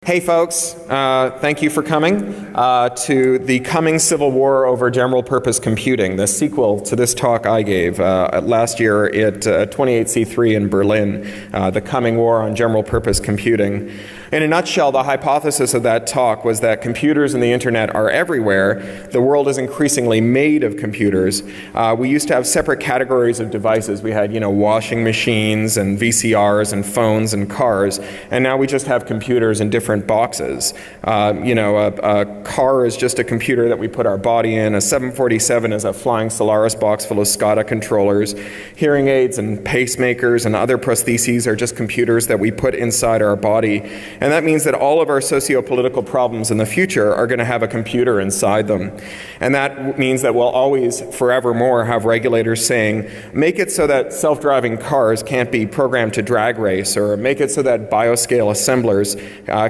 Hey folks, thank you for coming to the coming civil war over general purpose computing, the sequel to this talk I gave last year at 28C3 in Berlin, the coming war on general purpose computing. In a nutshell, the hypothesis of that talk was that computers and the internet are everywhere. The world is increasingly made of computers. We used to have separate categories of devices. We had, washing machines and VCRs and phones and cars, and now we just have computers in different boxes. A car is just a computer that we put our body in. A 747 is a flying Solaris box full of SCADA controllers. Hearing aids and pacemakers and other prostheses are just computers that we put inside our body. And that means that all of our socio-political problems in the future are going to have a computer inside them. And that means that we'll always, forevermore, have regulators saying, make it so that self-driving cars can't be programmed to drag race, or make it so that bioscale assemblers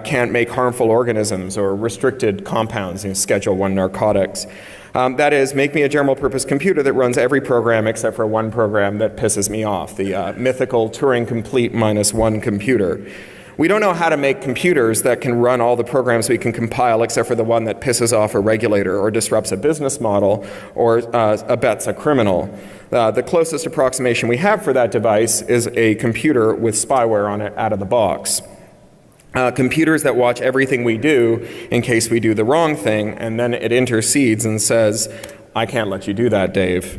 can't make harmful organisms or restricted compounds, Schedule I narcotics. That is, make me a general-purpose computer that runs every program except for one program that pisses me off, the mythical Turing-complete -1 computer. We don't know how to make computers that can run all the programs we can compile except for the one that pisses off a regulator or disrupts a business model or abets a criminal. The closest approximation we have for that device is a computer with spyware on it out of the box. Computers that watch everything we do in case we do the wrong thing, and then it intercedes and says, I can't let you do that, Dave.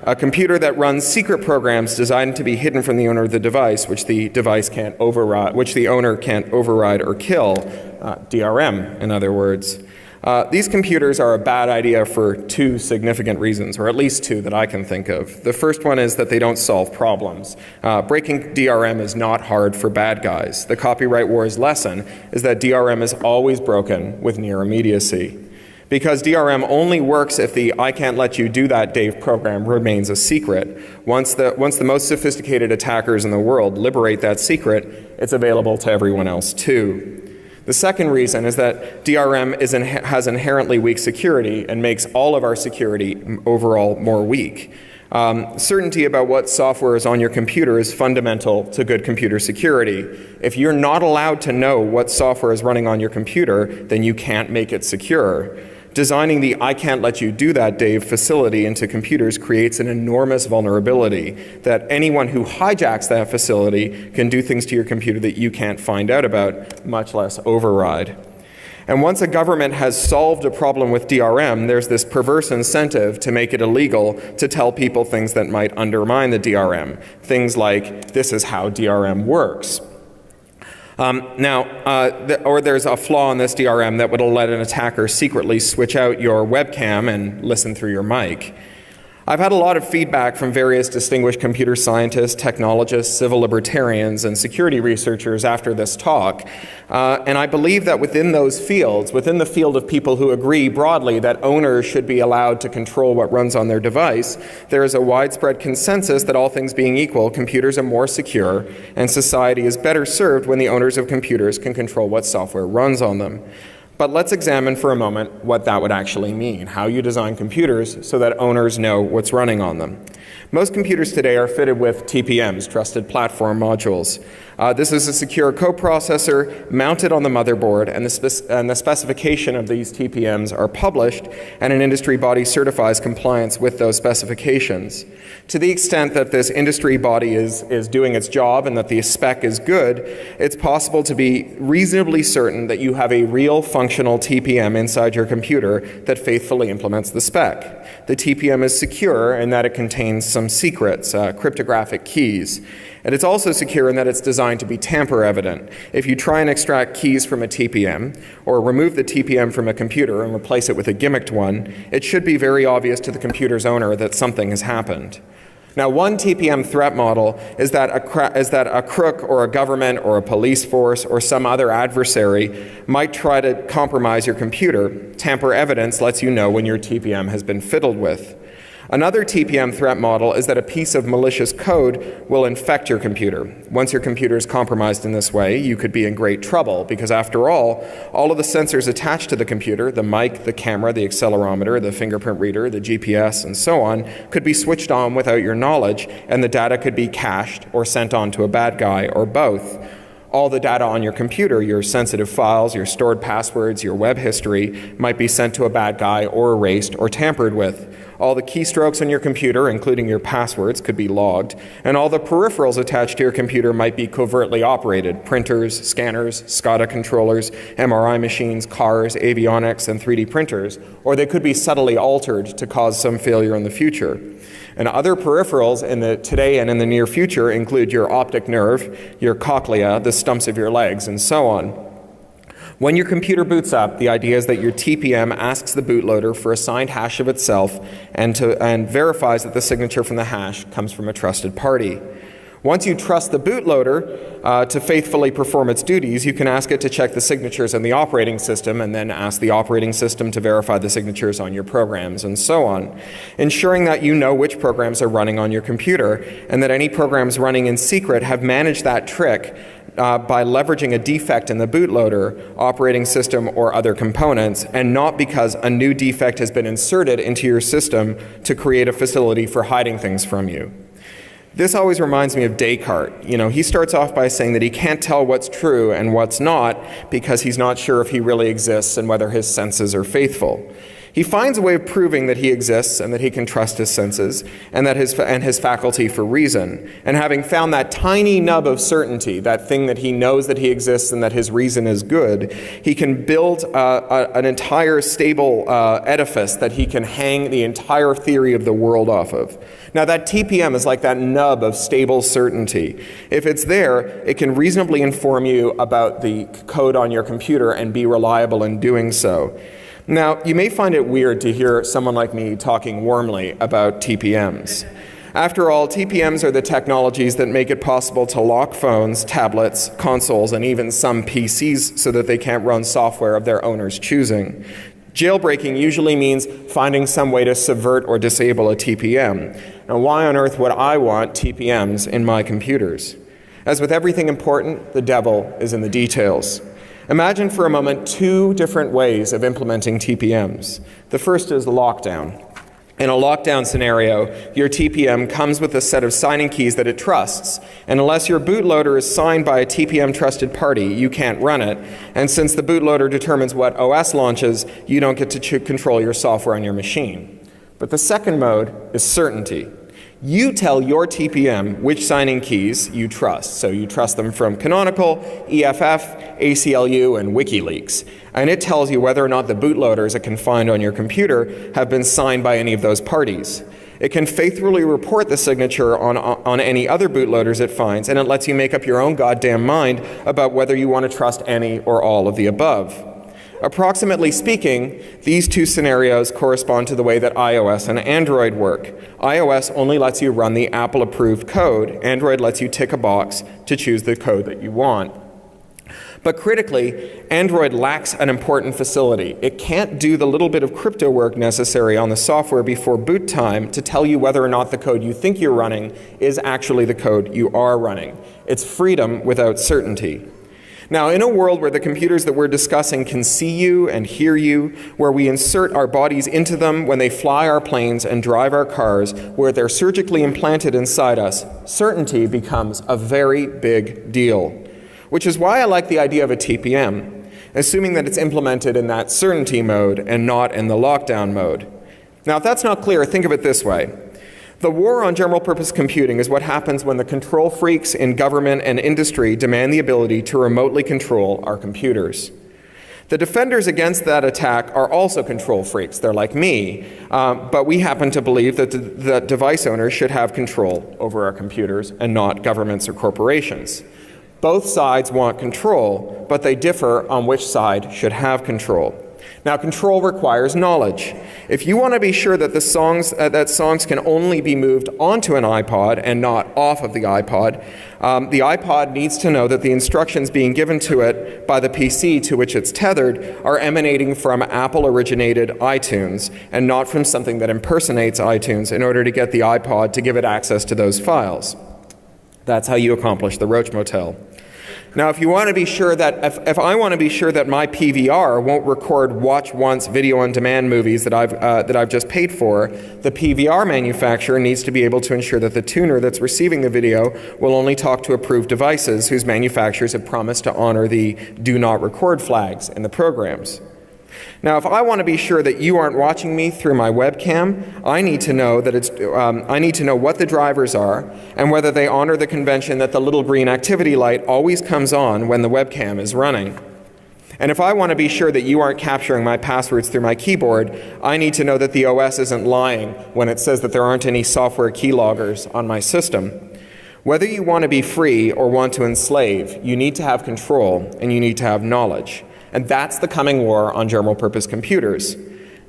A computer that runs secret programs designed to be hidden from the owner of the device, which the device can't override, which the owner can't override or kill, DRM, in other words. These computers are a bad idea for two significant reasons, or at least two that I can think of. The first one is that they don't solve problems. Breaking DRM is not hard for bad guys. The copyright war's lesson is that DRM is always broken with near immediacy. Because DRM only works if the I can't let you do that, Dave program remains a secret. Once the most sophisticated attackers in the world liberate that secret, it's available to everyone else too. The second reason is that DRM has inherently weak security and makes all of our security overall more weak. Certainty about what software is on your computer is fundamental to good computer security. If you're not allowed to know what software is running on your computer, then you can't make it secure. Designing the I can't let you do that, Dave facility into computers creates an enormous vulnerability that anyone who hijacks that facility can do things to your computer that you can't find out about, much less override. And once a government has solved a problem with DRM, there's this perverse incentive to make it illegal to tell people things that might undermine the DRM. Things like, this is how DRM works. Or there's a flaw in this DRM that would let an attacker secretly switch out your webcam and listen through your mic. I've had a lot of feedback from various distinguished computer scientists, technologists, civil libertarians, and security researchers after this talk. And I believe that within those fields, within the field of people who agree broadly that owners should be allowed to control what runs on their device, there is a widespread consensus that all things being equal, computers are more secure, and society is better served when the owners of computers can control what software runs on them. But let's examine for a moment what that would actually mean, how you design computers so that owners know what's running on them. Most computers today are fitted with TPMs, Trusted Platform Modules. This is a secure coprocessor mounted on the motherboard, and the specification of these TPMs are published, and an industry body certifies compliance with those specifications. To the extent that this industry body is doing its job and that the spec is good, it's possible to be reasonably certain that you have a real functional TPM inside your computer that faithfully implements the spec. The TPM is secure in that it contains some secrets, cryptographic keys. And it's also secure in that it's designed to be tamper evident. If you try and extract keys from a TPM, or remove the TPM from a computer and replace it with a gimmicked one, it should be very obvious to the computer's owner that something has happened. Now, one TPM threat model is that a crook or a government or a police force or some other adversary might try to compromise your computer. Tamper evidence lets you know when your TPM has been fiddled with. Another TPM threat model is that a piece of malicious code will infect your computer. Once your computer is compromised in this way, you could be in great trouble because after all of the sensors attached to the computer, the mic, the camera, the accelerometer, the fingerprint reader, the GPS, and so on, could be switched on without your knowledge, and the data could be cached or sent on to a bad guy or both. All the data on your computer, your sensitive files, your stored passwords, your web history, might be sent to a bad guy or erased or tampered with. All the keystrokes on your computer, including your passwords, could be logged, and all the peripherals attached to your computer might be covertly operated: printers, scanners, SCADA controllers, MRI machines, cars, avionics, and 3D printers, or they could be subtly altered to cause some failure in the future. And other peripherals in the today and in the near future include your optic nerve, your cochlea, the stumps of your legs, and so on. When your computer boots up, the idea is that your TPM asks the bootloader for a signed hash of itself and verifies that the signature from the hash comes from a trusted party. Once you trust the bootloader to faithfully perform its duties, you can ask it to check the signatures in the operating system and then ask the operating system to verify the signatures on your programs and so on, ensuring that you know which programs are running on your computer and that any programs running in secret have managed that trick by leveraging a defect in the bootloader, operating system, or other components, and not because a new defect has been inserted into your system to create a facility for hiding things from you. This always reminds me of Descartes. He starts off by saying that he can't tell what's true and what's not because he's not sure if he really exists and whether his senses are faithful. He finds a way of proving that he exists and that he can trust his senses and that his faculty for reason. And having found that tiny nub of certainty, that thing that he knows that he exists and that his reason is good, he can build an entire stable edifice that he can hang the entire theory of the world off of. Now that TPM is like that nub of stable certainty. If it's there, it can reasonably inform you about the code on your computer and be reliable in doing so. Now, you may find it weird to hear someone like me talking warmly about TPMs. After all, TPMs are the technologies that make it possible to lock phones, tablets, consoles, and even some PCs so that they can't run software of their owner's choosing. Jailbreaking usually means finding some way to subvert or disable a TPM. Now, why on earth would I want TPMs in my computers? As with everything important, the devil is in the details. Imagine for a moment two different ways of implementing TPMs. The first is lockdown. In a lockdown scenario, your TPM comes with a set of signing keys that it trusts, and unless your bootloader is signed by a TPM trusted party, you can't run it. And since the bootloader determines what OS launches, you don't get to control your software on your machine. But the second mode is certainty. You tell your TPM which signing keys you trust. So you trust them from Canonical, EFF, ACLU, and WikiLeaks. And it tells you whether or not the bootloaders it can find on your computer have been signed by any of those parties. It can faithfully report the signature on any other bootloaders it finds, and it lets you make up your own goddamn mind about whether you want to trust any or all of the above. Approximately speaking, these two scenarios correspond to the way that iOS and Android work. iOS only lets you run the Apple-approved code. Android lets you tick a box to choose the code that you want. But critically, Android lacks an important facility. It can't do the little bit of crypto work necessary on the software before boot time to tell you whether or not the code you think you're running is actually the code you are running. It's freedom without certainty. Now, in a world where the computers that we're discussing can see you and hear you, where we insert our bodies into them when they fly our planes and drive our cars, where they're surgically implanted inside us, certainty becomes a very big deal. Which is why I like the idea of a TPM, assuming that it's implemented in that certainty mode and not in the lockdown mode. Now, if that's not clear, think of it this way. The war on general-purpose computing is what happens when the control freaks in government and industry demand the ability to remotely control our computers. The defenders against that attack are also control freaks. They're like me, but we happen to believe that the device owners should have control over our computers and not governments or corporations. Both sides want control, but they differ on which side should have control. Now, control requires knowledge. If you want to be sure that songs can only be moved onto an iPod and not off of the iPod needs to know that the instructions being given to it by the PC to which it's tethered are emanating from Apple-originated iTunes and not from something that impersonates iTunes in order to get the iPod to give it access to those files. That's how you accomplish the Roach Motel. Now, if you want to be sure that, if I want to be sure that my PVR won't record watch once video on demand movies that I've just paid for, the PVR manufacturer needs to be able to ensure that the tuner that's receiving the video will only talk to approved devices whose manufacturers have promised to honor the do not record flags in the programs. Now, if I want to be sure that you aren't watching me through my webcam, I need to know what the drivers are and whether they honor the convention that the little green activity light always comes on when the webcam is running. And if I want to be sure that you aren't capturing my passwords through my keyboard, I need to know that the OS isn't lying when it says that there aren't any software keyloggers on my system. Whether you want to be free or want to enslave, you need to have control and you need to have knowledge. And that's the coming war on general-purpose computers.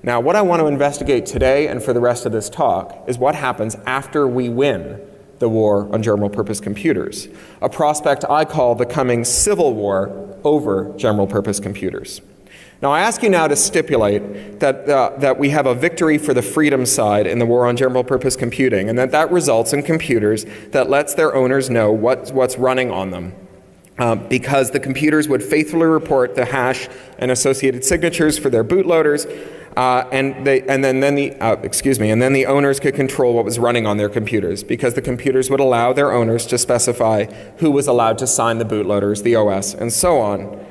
Now, what I want to investigate today and for the rest of this talk is what happens after we win the war on general-purpose computers, a prospect I call the coming civil war over general-purpose computers. Now, I ask you now to stipulate that we have a victory for the freedom side in the war on general-purpose computing, and that results in computers that lets their owners know what's running on them. Because the computers would faithfully report the hash and associated signatures for their bootloaders, and then the owners could control what was running on their computers, because the computers would allow their owners to specify who was allowed to sign the bootloaders, the OS, and so on.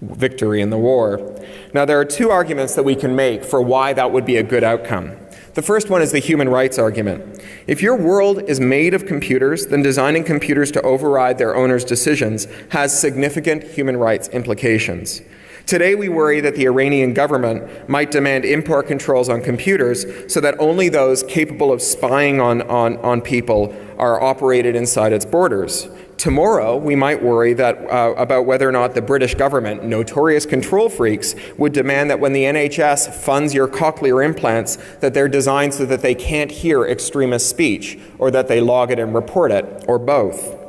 Victory in the war. Now, there are two arguments that we can make for why that would be a good outcome. The first one is the human rights argument. If your world is made of computers, then designing computers to override their owners' decisions has significant human rights implications. Today, we worry that the Iranian government might demand import controls on computers so that only those capable of spying on people are operated inside its borders. Tomorrow, we might worry about whether or not the British government, notorious control freaks, would demand that when the NHS funds your cochlear implants, that they're designed so that they can't hear extremist speech, or that they log it and report it, or both.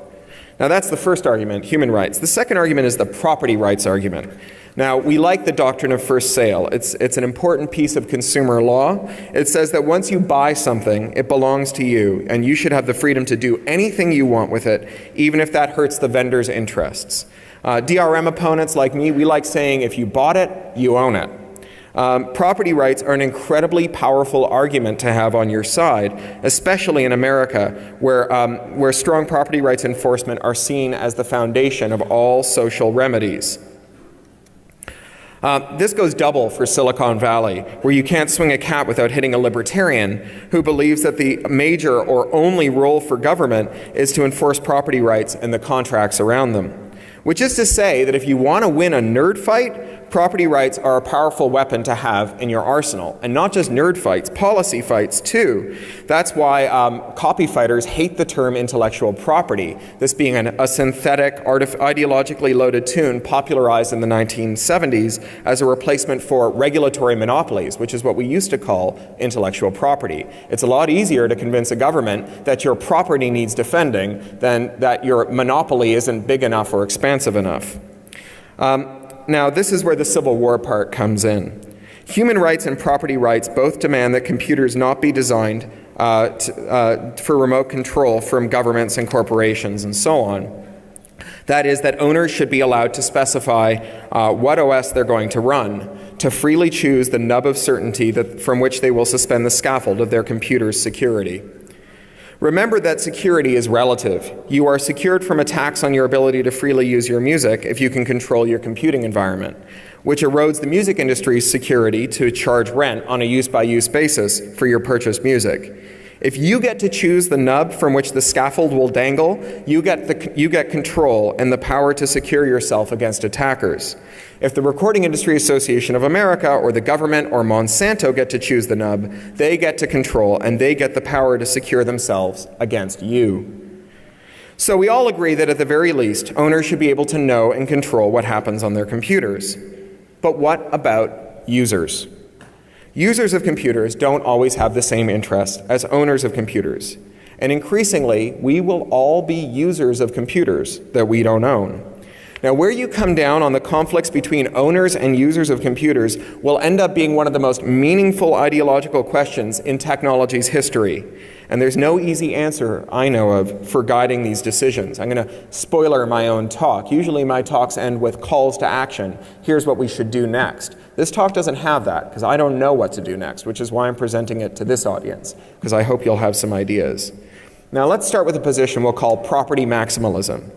Now, that's the first argument, human rights. The second argument is the property rights argument. Now, we like the doctrine of first sale. It's an important piece of consumer law. It says that once you buy something, it belongs to you, and you should have the freedom to do anything you want with it, even if that hurts the vendor's interests. DRM opponents like me, we like saying if you bought it, you own it. Property rights are an incredibly powerful argument to have on your side, especially in America, where strong property rights enforcement are seen as the foundation of all social remedies. This goes double for Silicon Valley, where you can't swing a cat without hitting a libertarian who believes that the major or only role for government is to enforce property rights and the contracts around them. Which is to say that if you want to win a nerd fight, property rights are a powerful weapon to have in your arsenal. And not just nerd fights, policy fights too. That's why copy fighters hate the term intellectual property, this being a synthetic, ideologically loaded tune popularized in the 1970s as a replacement for regulatory monopolies, which is what we used to call intellectual property. It's a lot easier to convince a government that your property needs defending than that your monopoly isn't big enough or expansive enough. Now, this is where the Civil War part comes in. Human rights and property rights both demand that computers not be designed for remote control from governments and corporations and so on. That is, that owners should be allowed to specify what OS they're going to run, to freely choose the nub of certainty from which they will suspend the scaffold of their computer's security. Remember that security is relative. You are secured from attacks on your ability to freely use your music if you can control your computing environment, which erodes the music industry's security to charge rent on a use-by-use basis for your purchased music. If you get to choose the nub from which the scaffold will dangle, you get control and the power to secure yourself against attackers. If the Recording Industry Association of America or the government or Monsanto get to choose the nub, they get to control and they get the power to secure themselves against you. So we all agree that at the very least, owners should be able to know and control what happens on their computers. But what about users? Users of computers don't always have the same interest as owners of computers. And increasingly, we will all be users of computers that we don't own. Now, where you come down on the conflicts between owners and users of computers will end up being one of the most meaningful ideological questions in technology's history. And there's no easy answer I know of for guiding these decisions. I'm going to spoiler my own talk. Usually my talks end with calls to action. Here's what we should do next. This talk doesn't have that because I don't know what to do next, which is why I'm presenting it to this audience, because I hope you'll have some ideas. Now let's start with a position we'll call property maximalism.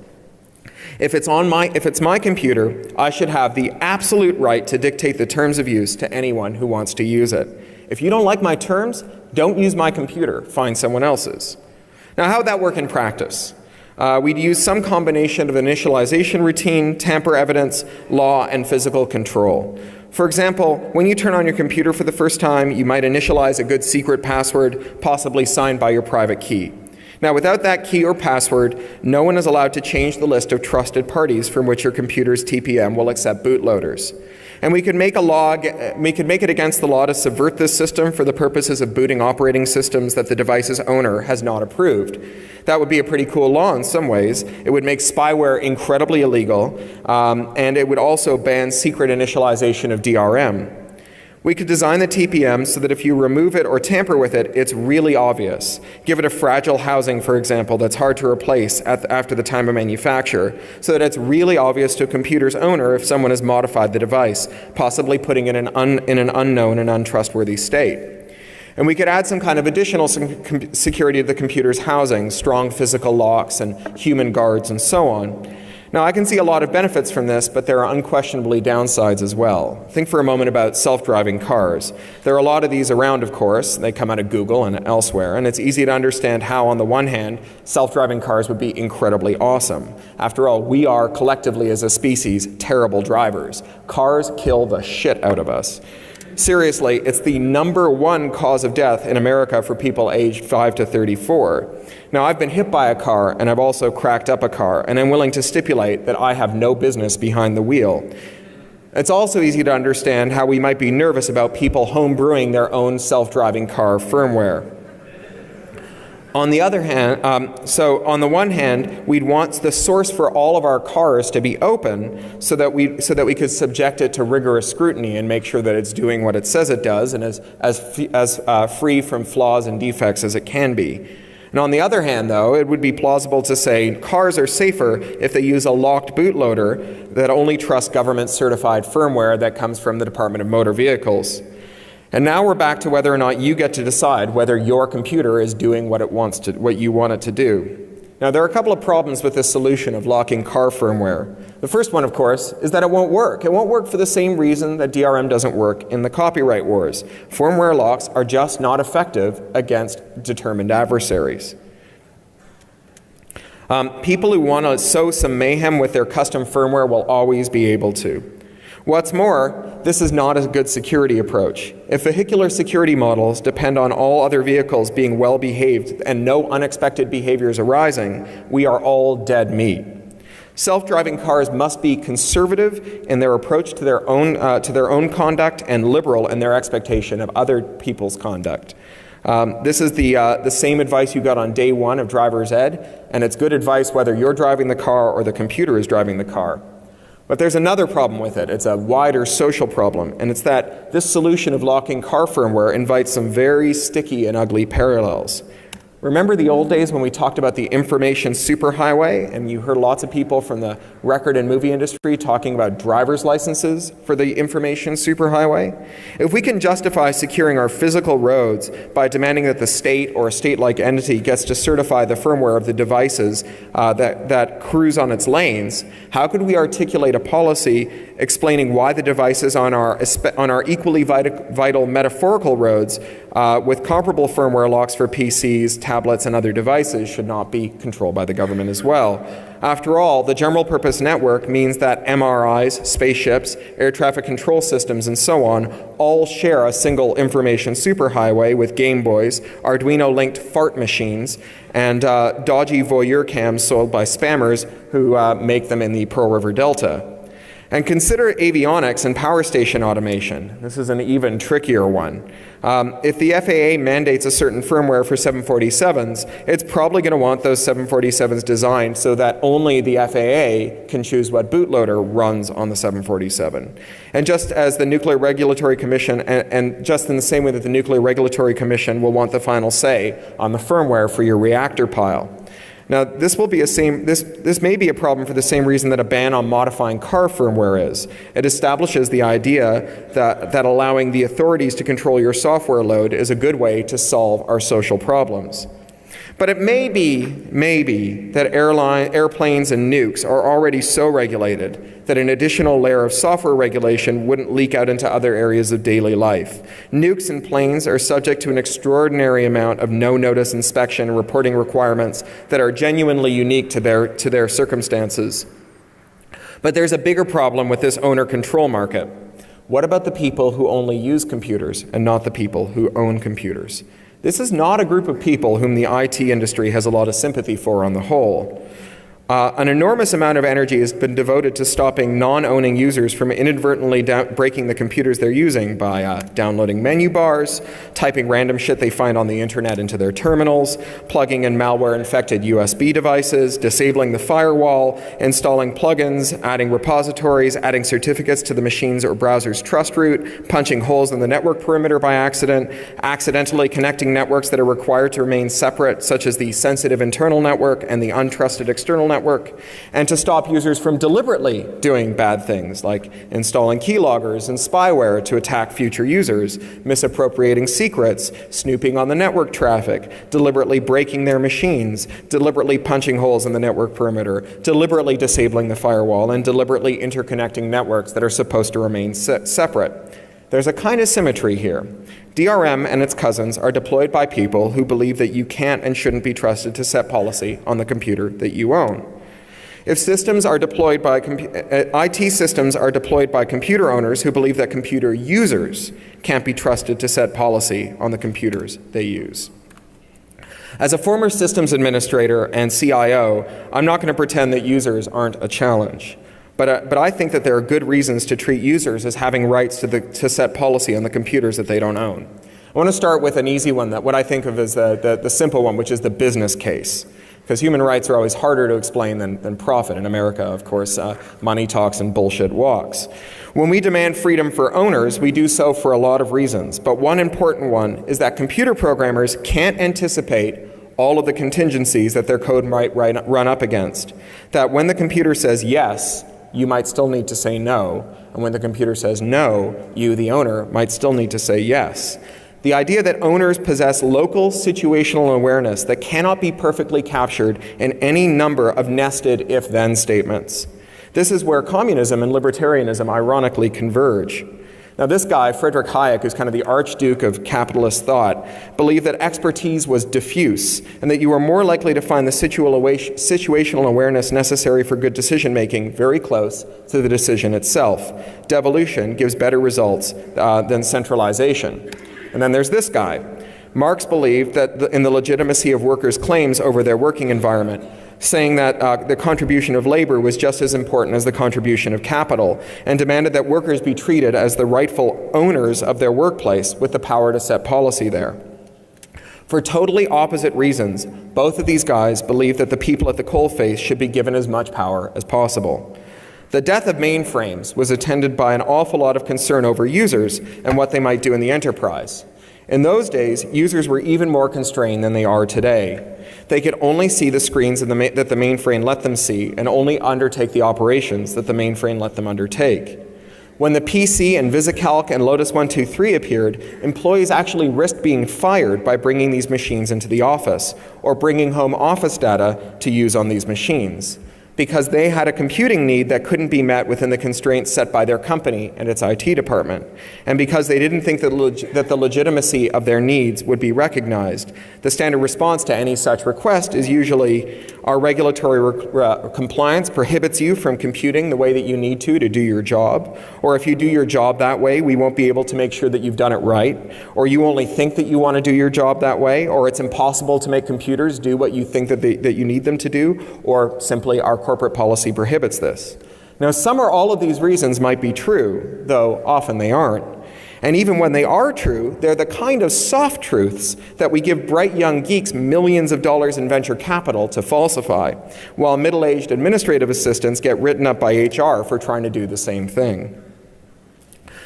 If it's my computer, I should have the absolute right to dictate the terms of use to anyone who wants to use it. If you don't like my terms, don't use my computer, find someone else's. Now, how would that work in practice? We'd use some combination of initialization routine, tamper evidence, law, and physical control. For example, when you turn on your computer for the first time, you might initialize a good secret password, possibly signed by your private key. Now, without that key or password, no one is allowed to change the list of trusted parties from which your computer's TPM will accept bootloaders. And we could make it against the law to subvert this system for the purposes of booting operating systems that the device's owner has not approved. That would be a pretty cool law in some ways. It would make spyware incredibly illegal, and it would also ban secret initialization of DRM. We could design the TPM so that if you remove it or tamper with it, it's really obvious. Give it a fragile housing, for example, that's hard to replace after the time of manufacture, so that it's really obvious to a computer's owner if someone has modified the device, possibly putting it in an unknown and untrustworthy state. And we could add some kind of additional security to the computer's housing, strong physical locks and human guards and so on. Now, I can see a lot of benefits from this, but there are unquestionably downsides as well. Think for a moment about self-driving cars. There are a lot of these around, of course. They come out of Google and elsewhere, and it's easy to understand how, on the one hand, self-driving cars would be incredibly awesome. After all, we are collectively as a species terrible drivers. Cars kill the shit out of us. Seriously, it's the #1 cause of death in America for people aged 5 to 34. Now, I've been hit by a car, and I've also cracked up a car, and I'm willing to stipulate that I have no business behind the wheel. It's also easy to understand how we might be nervous about people homebrewing their own self-driving car firmware. On the other hand, on the one hand, we'd want the source for all of our cars to be open so that we could subject it to rigorous scrutiny and make sure that it's doing what it says it does and as free from flaws and defects as it can be. And on the other hand, though, it would be plausible to say cars are safer if they use a locked bootloader that only trusts government-certified firmware that comes from the Department of Motor Vehicles. And now we're back to whether or not you get to decide whether your computer is doing what you want it to do. Now, there are a couple of problems with this solution of locking car firmware. The first one, of course, is that it won't work. It won't work for the same reason that DRM doesn't work in the copyright wars. Firmware locks are just not effective against determined adversaries. People who want to sow some mayhem with their custom firmware will always be able to. What's more, this is not a good security approach. If vehicular security models depend on all other vehicles being well behaved and no unexpected behaviors arising, we are all dead meat. Self-driving cars must be conservative in their approach to their own conduct and liberal in their expectation of other people's conduct. This is the same advice you got on day one of driver's ed, and it's good advice whether you're driving the car or the computer is driving the car. But there's another problem with it. It's a wider social problem, and it's that this solution of locking car firmware invites some very sticky and ugly parallels. Remember the old days when we talked about the information superhighway, and you heard lots of people from the record and movie industry talking about driver's licenses for the information superhighway? If we can justify securing our physical roads by demanding that the state or a state-like entity gets to certify the firmware of the devices that cruise on its lanes, how could we articulate a policy explaining why the devices on our equally vital metaphorical roads with comparable firmware locks for PCs, tablets, and other devices should not be controlled by the government as well? After all, the general purpose network means that MRIs, spaceships, air traffic control systems, and so on all share a single information superhighway with Game Boys, Arduino-linked fart machines, and dodgy voyeur cams sold by spammers who make them in the Pearl River Delta. And consider avionics and power station automation. This is an even trickier one. If the FAA mandates a certain firmware for 747s, it's probably going to want those 747s designed so that only the FAA can choose what bootloader runs on the 747. And just as the Nuclear Regulatory Commission, and just in the same way that the Nuclear Regulatory Commission will want the final say on the firmware for your reactor pile. Now, this may be a problem for the same reason that a ban on modifying car firmware is. It establishes the idea that allowing the authorities to control your software load is a good way to solve our social problems. But it may be that airplanes and nukes are already so regulated that an additional layer of software regulation wouldn't leak out into other areas of daily life. Nukes and planes are subject to an extraordinary amount of no-notice inspection and reporting requirements that are genuinely unique to their circumstances. But there's a bigger problem with this owner-control market. What about the people who only use computers and not the people who own computers? This is not a group of people whom the IT industry has a lot of sympathy for on the whole. An enormous amount of energy has been devoted to stopping non-owning users from inadvertently breaking the computers they're using by downloading menu bars, typing random shit they find on the internet into their terminals, plugging in malware-infected USB devices, disabling the firewall, installing plugins, adding repositories, adding certificates to the machine's or browser's trust root, punching holes in the network perimeter by accident, accidentally connecting networks that are required to remain separate, such as the sensitive internal network and the untrusted external network, and to stop users from deliberately doing bad things like installing keyloggers and spyware to attack future users, misappropriating secrets, snooping on the network traffic, deliberately breaking their machines, deliberately punching holes in the network perimeter, deliberately disabling the firewall, and deliberately interconnecting networks that are supposed to remain separate. There's a kind of symmetry here. DRM and its cousins are deployed by people who believe that you can't and shouldn't be trusted to set policy on the computer that you own. If systems are deployed by IT systems are deployed by computer owners who believe that computer users can't be trusted to set policy on the computers they use. As a former systems administrator and CIO, I'm not going to pretend that users aren't a challenge. But I think that there are good reasons to treat users as having rights to set policy on the computers that they don't own. I want to start with an easy one, what I think of as the simple one, which is the business case. Because human rights are always harder to explain than profit. In America, of course, money talks and bullshit walks. When we demand freedom for owners, we do so for a lot of reasons. But one important one is that computer programmers can't anticipate all of the contingencies that their code might run up against. That when the computer says yes, you might still need to say no. And when the computer says no, you, the owner, might still need to say yes. The idea that owners possess local situational awareness that cannot be perfectly captured in any number of nested if-then statements. This is where communism and libertarianism ironically converge. Now this guy, Friedrich Hayek, who's kind of the archduke of capitalist thought, believed that expertise was diffuse and that you were more likely to find the situational awareness necessary for good decision making very close to the decision itself. Devolution gives better results than centralization. And then there's this guy. Marx believed that in the legitimacy of workers' claims over their working environment, saying that the contribution of labor was just as important as the contribution of capital, and demanded that workers be treated as the rightful owners of their workplace with the power to set policy there. For totally opposite reasons, both of these guys believed that the people at the coalface should be given as much power as possible. The death of mainframes was attended by an awful lot of concern over users and what they might do in the enterprise. In those days, users were even more constrained than they are today. They could only see the screens that the mainframe let them see and only undertake the operations that the mainframe let them undertake. When the PC and VisiCalc and Lotus 123 appeared, employees actually risked being fired by bringing these machines into the office or bringing home office data to use on these machines, because they had a computing need that couldn't be met within the constraints set by their company and its IT department, and because they didn't think that the legitimacy of their needs would be recognized. The standard response to any such request is usually, our regulatory compliance prohibits you from computing the way that you need to do your job, or if you do your job that way, we won't be able to make sure that you've done it right, or you only think that you want to do your job that way, or it's impossible to make computers do what you think that you need them to do, or simply our corporate policy prohibits this. Now, some or all of these reasons might be true, though often they aren't. And even when they are true, they're the kind of soft truths that we give bright young geeks millions of dollars in venture capital to falsify, while middle-aged administrative assistants get written up by HR for trying to do the same thing.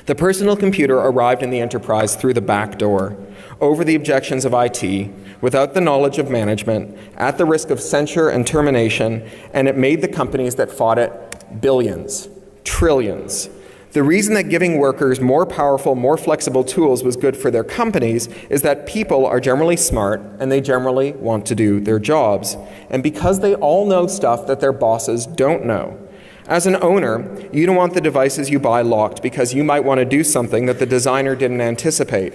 The personal computer arrived in the enterprise through the back door, over the objections of IT, without the knowledge of management, at the risk of censure and termination, and it made the companies that fought it billions, trillions. The reason that giving workers more powerful, more flexible tools was good for their companies is that people are generally smart and they generally want to do their jobs. And because they all know stuff that their bosses don't know. As an owner, you don't want the devices you buy locked because you might want to do something that the designer didn't anticipate.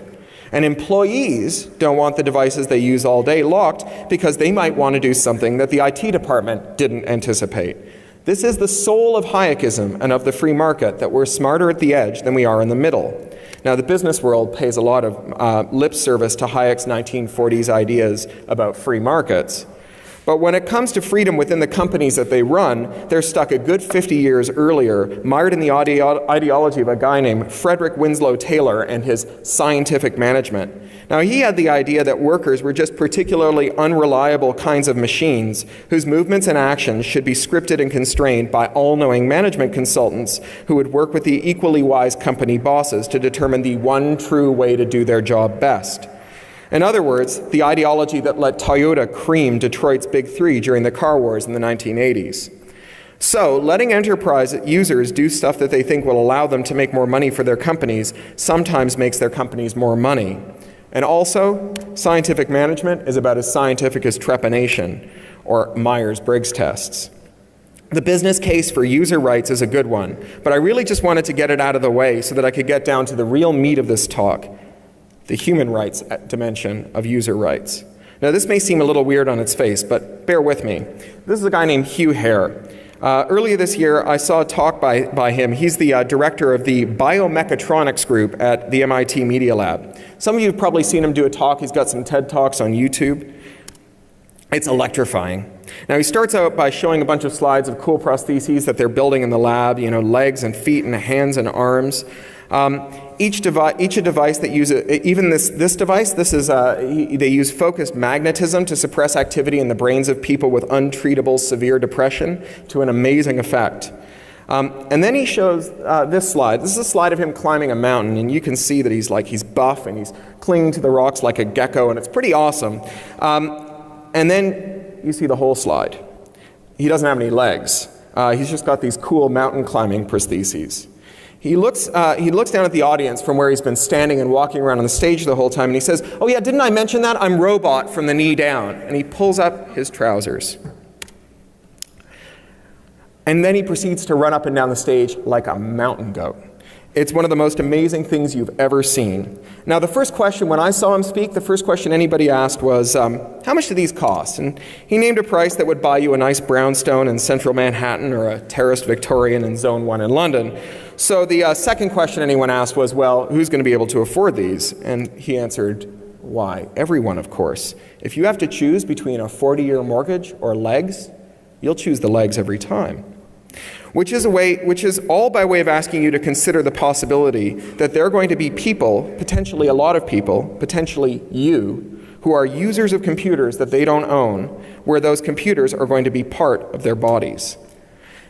And employees don't want the devices they use all day locked because they might want to do something that the IT department didn't anticipate. This is the soul of Hayekism and of the free market, that we're smarter at the edge than we are in the middle. Now, the business world pays a lot of lip service to Hayek's 1940s ideas about free markets. But when it comes to freedom within the companies that they run, they're stuck a good 50 years earlier, mired in the ideology of a guy named Frederick Winslow Taylor and his scientific management. Now, he had the idea that workers were just particularly unreliable kinds of machines whose movements and actions should be scripted and constrained by all-knowing management consultants who would work with the equally wise company bosses to determine the one true way to do their job best. In other words, the ideology that let Toyota cream Detroit's Big Three during the car wars in the 1980s. So, letting enterprise users do stuff that they think will allow them to make more money for their companies sometimes makes their companies more money. And also, scientific management is about as scientific as trepanation, or Myers-Briggs tests. The business case for user rights is a good one, but I really just wanted to get it out of the way so that I could get down to the real meat of this talk. The human rights dimension of user rights. Now, this may seem a little weird on its face, but bear with me. This is a guy named Hugh Hare. Earlier this year, I saw a talk by him. He's the director of the biomechatronics group at the MIT Media Lab. Some of you have probably seen him do a talk. He's got some TED Talks on YouTube. It's electrifying. Now, he starts out by showing a bunch of slides of cool prostheses that they're building in the lab, legs and feet and hands and arms. Each device that uses, even this device, they use focused magnetism to suppress activity in the brains of people with untreatable severe depression to an amazing effect. And then he shows this slide. This is a slide of him climbing a mountain, and you can see that he's buff and he's clinging to the rocks like a gecko, and it's pretty awesome. And then you see the whole slide. He doesn't have any legs. He's just got these cool mountain climbing prostheses. He looks down at the audience from where he's been standing and walking around on the stage the whole time, and he says, "Oh yeah, didn't I mention that? I'm robot from the knee down." And he pulls up his trousers. And then he proceeds to run up and down the stage like a mountain goat. It's one of the most amazing things you've ever seen. Now, the first question, when I saw him speak, the first question anybody asked was, how much do these cost? And he named a price that would buy you a nice brownstone in central Manhattan or a terraced Victorian in Zone 1 in London. So the second question anyone asked was, well, who's going to be able to afford these? And he answered, why, everyone, of course. If you have to choose between a 40-year mortgage or legs, you'll choose the legs every time. Which is all by way of asking you to consider the possibility that there are going to be people, potentially a lot of people, potentially you, who are users of computers that they don't own, where those computers are going to be part of their bodies.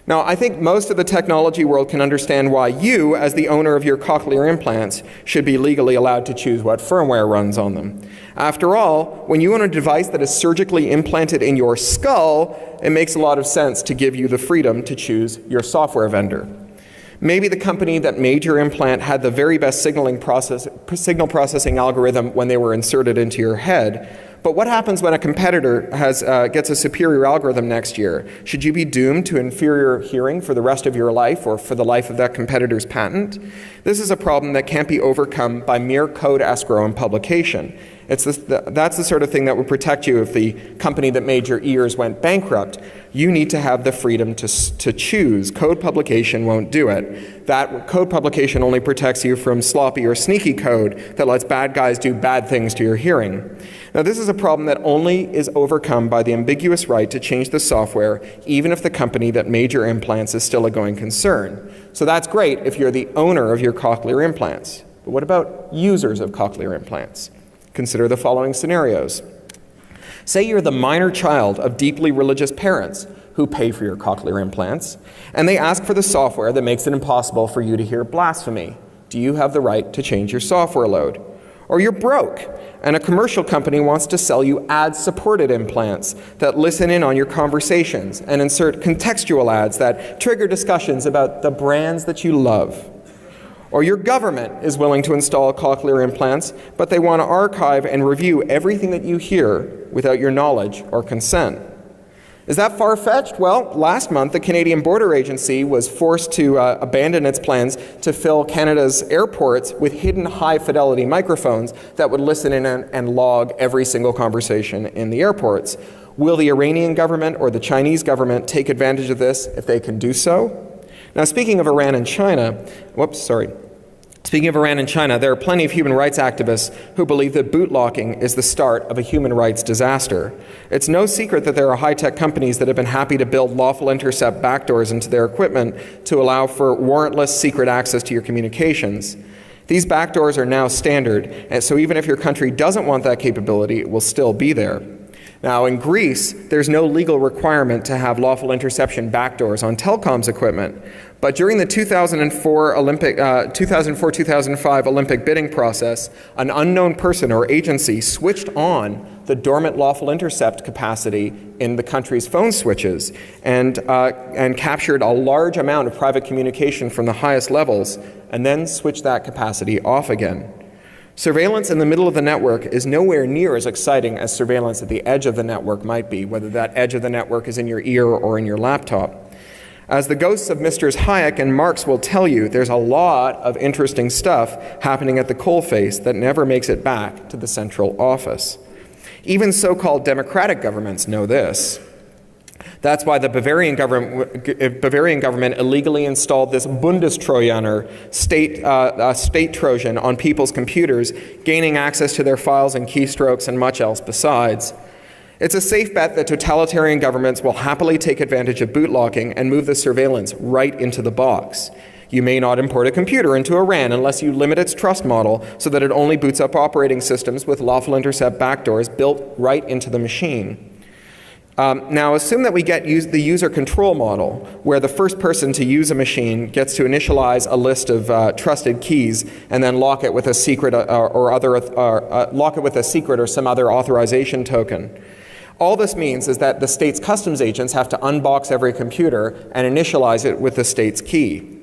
Now, I think most of the technology world can understand why you, as the owner of your cochlear implants, should be legally allowed to choose what firmware runs on them. After all, when you own a device that is surgically implanted in your skull, it makes a lot of sense to give you the freedom to choose your software vendor. Maybe the company that made your implant had the very best signal processing algorithm when they were inserted into your head. But what happens when a competitor gets a superior algorithm next year? Should you be doomed to inferior hearing for the rest of your life or for the life of that competitor's patent? This is a problem that can't be overcome by mere code escrow and publication. That's the sort of thing that would protect you if the company that made your ears went bankrupt. You need to have the freedom to choose. Code publication won't do it. That code publication only protects you from sloppy or sneaky code that lets bad guys do bad things to your hearing. Now, this is a problem that only is overcome by the ambiguous right to change the software, even if the company that made your implants is still a going concern. So that's great if you're the owner of your cochlear implants. But what about users of cochlear implants? Consider the following scenarios. Say you're the minor child of deeply religious parents who pay for your cochlear implants, and they ask for the software that makes it impossible for you to hear blasphemy. Do you have the right to change your software load? Or you're broke, and a commercial company wants to sell you ad-supported implants that listen in on your conversations and insert contextual ads that trigger discussions about the brands that you love. Or your government is willing to install cochlear implants, but they want to archive and review everything that you hear without your knowledge or consent. Is that far-fetched? Well, last month, the Canadian Border Agency was forced to abandon its plans to fill Canada's airports with hidden high-fidelity microphones that would listen in and log every single conversation in the airports. Will the Iranian government or the Chinese government take advantage of this if they can do so? Now, speaking of Iran and China, there are plenty of human rights activists who believe that bootlogging is the start of a human rights disaster. It's no secret that there are high-tech companies that have been happy to build lawful intercept backdoors into their equipment to allow for warrantless secret access to your communications. These backdoors are now standard, and so even if your country doesn't want that capability, it will still be there. Now, in Greece, there's no legal requirement to have lawful interception backdoors on telecoms equipment. But during the 2004-2005 Olympic bidding process, an unknown person or agency switched on the dormant lawful intercept capacity in the country's phone switches and captured a large amount of private communication from the highest levels and then switched that capacity off again. Surveillance in the middle of the network is nowhere near as exciting as surveillance at the edge of the network might be, whether that edge of the network is in your ear or in your laptop. As the ghosts of Mr. Hayek and Marx will tell you, there's a lot of interesting stuff happening at the coalface that never makes it back to the central office. Even so-called democratic governments know this. That's why the Bavarian government illegally installed this Bundestrojaner, state Trojan, on people's computers, gaining access to their files and keystrokes and much else besides. It's a safe bet that totalitarian governments will happily take advantage of bootlogging and move the surveillance right into the box. You may not import a computer into Iran unless you limit its trust model so that it only boots up operating systems with lawful intercept backdoors built right into the machine. Now, assume that we get the user control model, where the first person to use a machine gets to initialize a list of trusted keys and then lock it with a secret or some other authorization token. All this means is that the state's customs agents have to unbox every computer and initialize it with the state's key.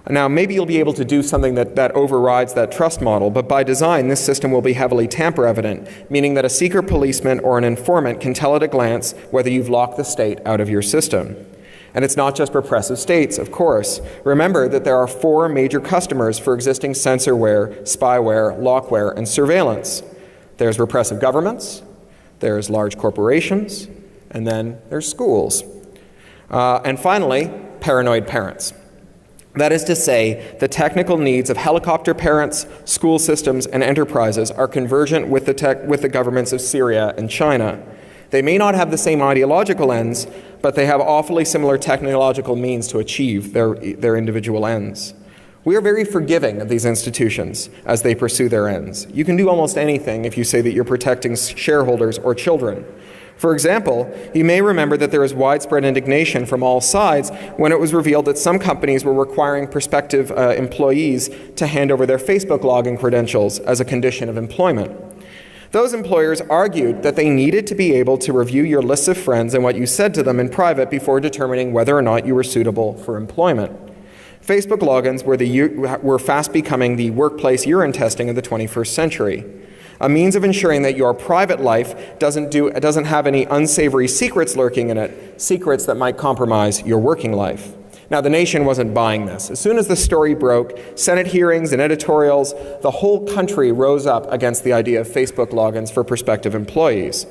Now, maybe you'll be able to do something that overrides that trust model, but by design, this system will be heavily tamper-evident, meaning that a secret policeman or an informant can tell at a glance whether you've locked the state out of your system. And it's not just repressive states, of course. Remember that there are 4 major customers for existing censorware, spyware, lockware, and surveillance. There's repressive governments, there's large corporations, and then there's schools. And finally, paranoid parents. That is to say, the technical needs of helicopter parents, school systems, and enterprises are convergent with the governments of Syria and China. They may not have the same ideological ends, but they have awfully similar technological means to achieve their individual ends. We are very forgiving of these institutions as they pursue their ends. You can do almost anything if you say that you're protecting shareholders or children. For example, you may remember that there was widespread indignation from all sides when it was revealed that some companies were requiring prospective employees to hand over their Facebook login credentials as a condition of employment. Those employers argued that they needed to be able to review your lists of friends and what you said to them in private before determining whether or not you were suitable for employment. Facebook logins were fast becoming the workplace urine testing of the 21st century. A means of ensuring that your private life doesn't have any unsavory secrets lurking in it, secrets that might compromise your working life. Now, the nation wasn't buying this. As soon as the story broke, Senate hearings and editorials, the whole country rose up against the idea of Facebook logins for prospective employees.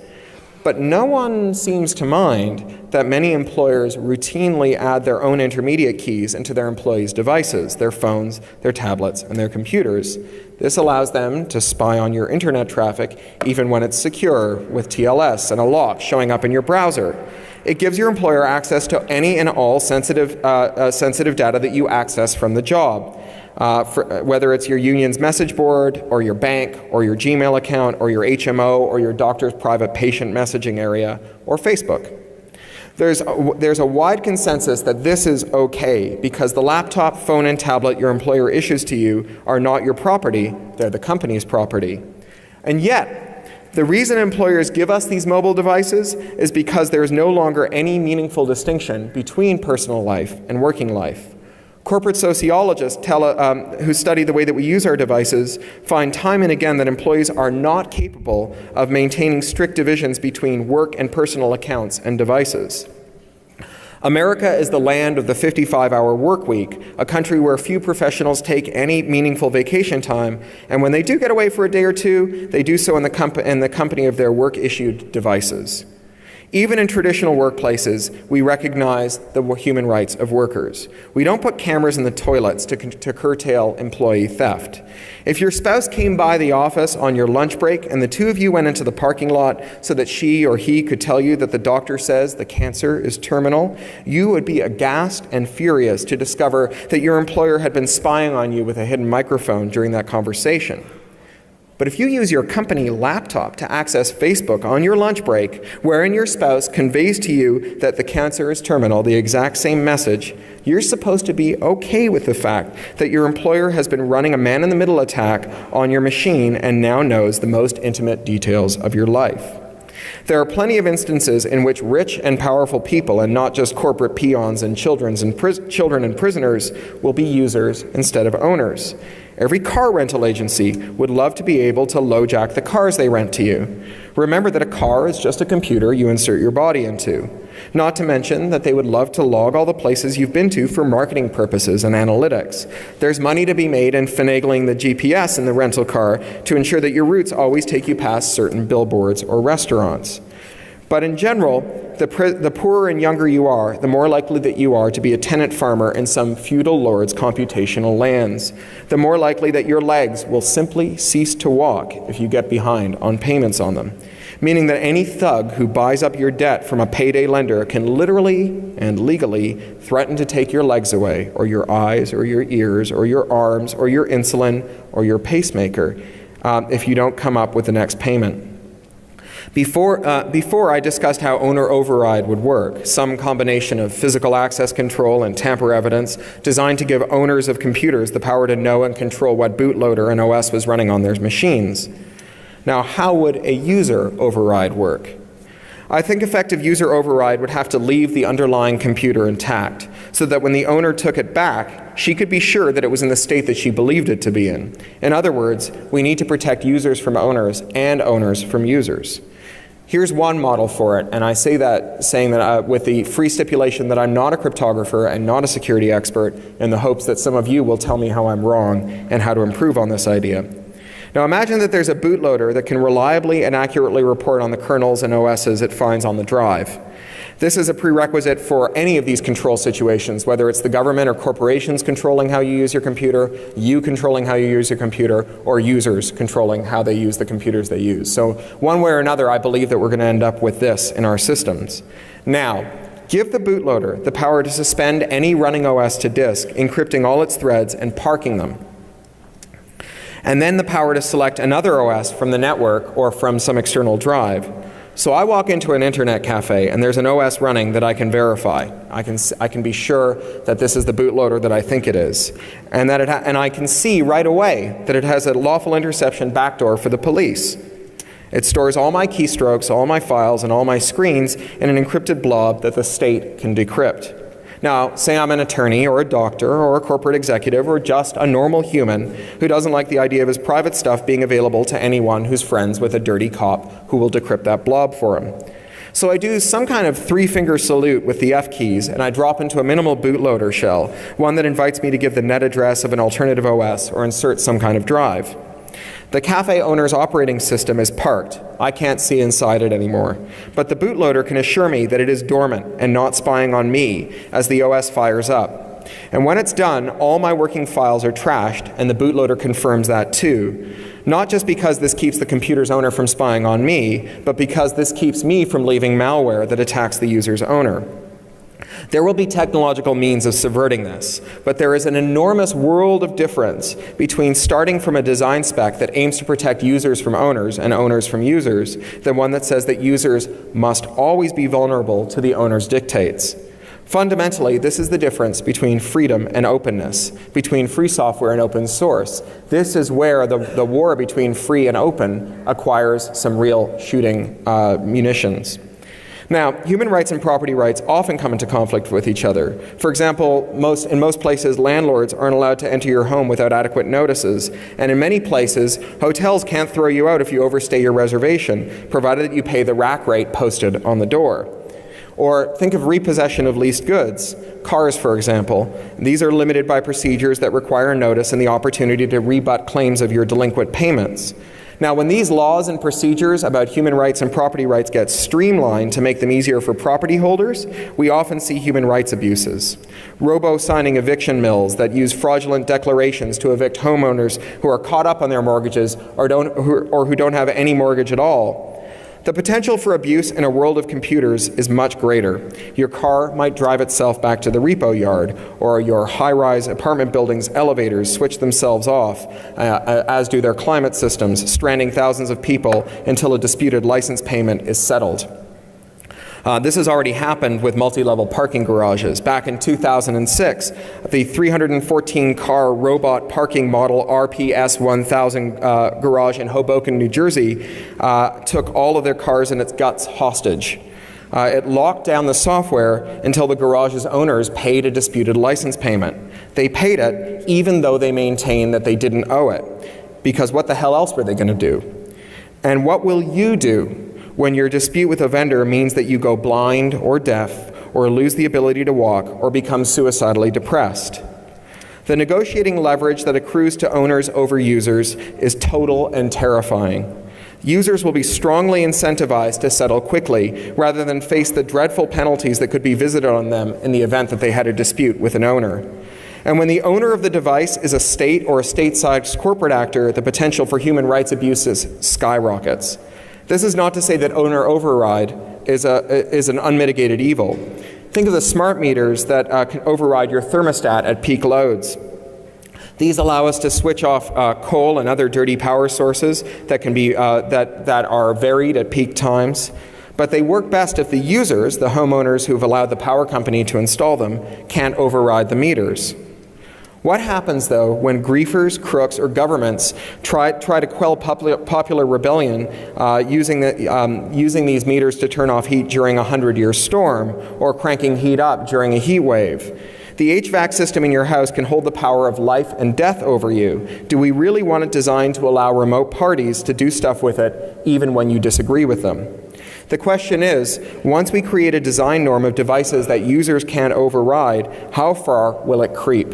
But no one seems to mind that many employers routinely add their own intermediate keys into their employees' devices, their phones, their tablets, and their computers. This allows them to spy on your internet traffic even when it's secure, with TLS and a lock showing up in your browser. It gives your employer access to any and all sensitive data that you access from the job. Whether it's your union's message board, or your bank, or your Gmail account, or your HMO, or your doctor's private patient messaging area, or Facebook. There's a wide consensus that this is okay because the laptop, phone, and tablet your employer issues to you are not your property, they're the company's property. And yet, the reason employers give us these mobile devices is because there is no longer any meaningful distinction between personal life and working life. Corporate sociologists who study the way that we use our devices find time and again that employees are not capable of maintaining strict divisions between work and personal accounts and devices. America is the land of the 55-hour work week, a country where few professionals take any meaningful vacation time, and when they do get away for a day or two, they do so in the company of their work-issued devices. Even in traditional workplaces, we recognize the human rights of workers. We don't put cameras in the toilets to curtail employee theft. If your spouse came by the office on your lunch break and the two of you went into the parking lot so that she or he could tell you that the doctor says the cancer is terminal, you would be aghast and furious to discover that your employer had been spying on you with a hidden microphone during that conversation. But if you use your company laptop to access Facebook on your lunch break, wherein your spouse conveys to you that the cancer is terminal, the exact same message, you're supposed to be okay with the fact that your employer has been running a man-in-the-middle attack on your machine and now knows the most intimate details of your life. There are plenty of instances in which rich and powerful people, and not just corporate peons and children and prisoners, will be users instead of owners. Every car rental agency would love to be able to LoJack the cars they rent to you. Remember that a car is just a computer you insert your body into. Not to mention that they would love to log all the places you've been to for marketing purposes and analytics. There's money to be made in finagling the GPS in the rental car to ensure that your routes always take you past certain billboards or restaurants. But in general, the poorer and younger you are, the more likely that you are to be a tenant farmer in some feudal lord's computational lands. The more likely that your legs will simply cease to walk if you get behind on payments on them. Meaning that any thug who buys up your debt from a payday lender can literally and legally threaten to take your legs away, or your eyes, or your ears, or your arms, or your insulin, or your pacemaker, if you don't come up with the next payment. Before I discussed how owner override would work, some combination of physical access control and tamper evidence designed to give owners of computers the power to know and control what bootloader an OS was running on their machines. Now, how would a user override work? I think effective user override would have to leave the underlying computer intact, so that when the owner took it back, she could be sure that it was in the state that she believed it to be in. In other words, we need to protect users from owners and owners from users. Here's one model for it, and I say that saying that with the free stipulation that I'm not a cryptographer and not a security expert, in the hopes that some of you will tell me how I'm wrong and how to improve on this idea. Now imagine that there's a bootloader that can reliably and accurately report on the kernels and OSs it finds on the drive. This is a prerequisite for any of these control situations, whether it's the government or corporations controlling how you use your computer, you controlling how you use your computer, or users controlling how they use the computers they use. So one way or another, I believe that we're going to end up with this in our systems. Now, give the bootloader the power to suspend any running OS to disk, encrypting all its threads and parking them. And then the power to select another OS from the network or from some external drive. So I walk into an internet cafe and there's an OS running that I can verify. I can be sure that this is the bootloader that I think it is. And I can see right away that it has a lawful interception backdoor for the police. It stores all my keystrokes, all my files, and all my screens in an encrypted blob that the state can decrypt. Now, say I'm an attorney or a doctor or a corporate executive or just a normal human who doesn't like the idea of his private stuff being available to anyone who's friends with a dirty cop who will decrypt that blob for him. So I do some kind of three-finger salute with the F keys, and I drop into a minimal bootloader shell, one that invites me to give the net address of an alternative OS or insert some kind of drive. The cafe owner's operating system is parked. I can't see inside it anymore. But the bootloader can assure me that it is dormant and not spying on me as the OS fires up. And when it's done, all my working files are trashed, and the bootloader confirms that too. Not just because this keeps the computer's owner from spying on me, but because this keeps me from leaving malware that attacks the user's owner. There will be technological means of subverting this, but there is an enormous world of difference between starting from a design spec that aims to protect users from owners and owners from users than one that says that users must always be vulnerable to the owner's dictates. Fundamentally, this is the difference between freedom and openness, between free software and open source. This is where the war between free and open acquires some real shooting munitions. Now, human rights and property rights often come into conflict with each other. For example, in most places, landlords aren't allowed to enter your home without adequate notices, and in many places, hotels can't throw you out if you overstay your reservation, provided that you pay the rack rate posted on the door. Or think of repossession of leased goods. Cars, for example. These are limited by procedures that require notice and the opportunity to rebut claims of your delinquent payments. Now, when these laws and procedures about human rights and property rights get streamlined to make them easier for property holders, we often see human rights abuses. Robo-signing eviction mills that use fraudulent declarations to evict homeowners who are caught up on their mortgages or who don't have any mortgage at all. The potential for abuse in a world of computers is much greater. Your car might drive itself back to the repo yard, or your high-rise apartment building's elevators switch themselves off, as do their climate systems, stranding thousands of people until a disputed license payment is settled. This has already happened with multi-level parking garages. Back in 2006, the 314-car robot parking model RPS 1000 garage in Hoboken, New Jersey, took all of their cars and its guts hostage. It locked down the software until the garage's owners paid a disputed license payment. They paid it even though they maintained that they didn't owe it, because what the hell else were they going to do? And what will you do when your dispute with a vendor means that you go blind or deaf or lose the ability to walk or become suicidally depressed? The negotiating leverage that accrues to owners over users is total and terrifying. Users will be strongly incentivized to settle quickly rather than face the dreadful penalties that could be visited on them in the event that they had a dispute with an owner. And when the owner of the device is a state or a state-sized corporate actor, the potential for human rights abuses skyrockets. This is not to say that owner override is an unmitigated evil. Think of the smart meters that can override your thermostat at peak loads. These allow us to switch off coal and other dirty power sources that can be that are varied at peak times. But they work best if the users, the homeowners who've allowed the power company to install them, can't override the meters. What happens, though, when griefers, crooks, or governments try to quell popular rebellion using these meters to turn off heat during a 100-year storm or cranking heat up during a heat wave? The HVAC system in your house can hold the power of life and death over you. Do we really want it designed to allow remote parties to do stuff with it even when you disagree with them? The question is, once we create a design norm of devices that users can't override, how far will it creep?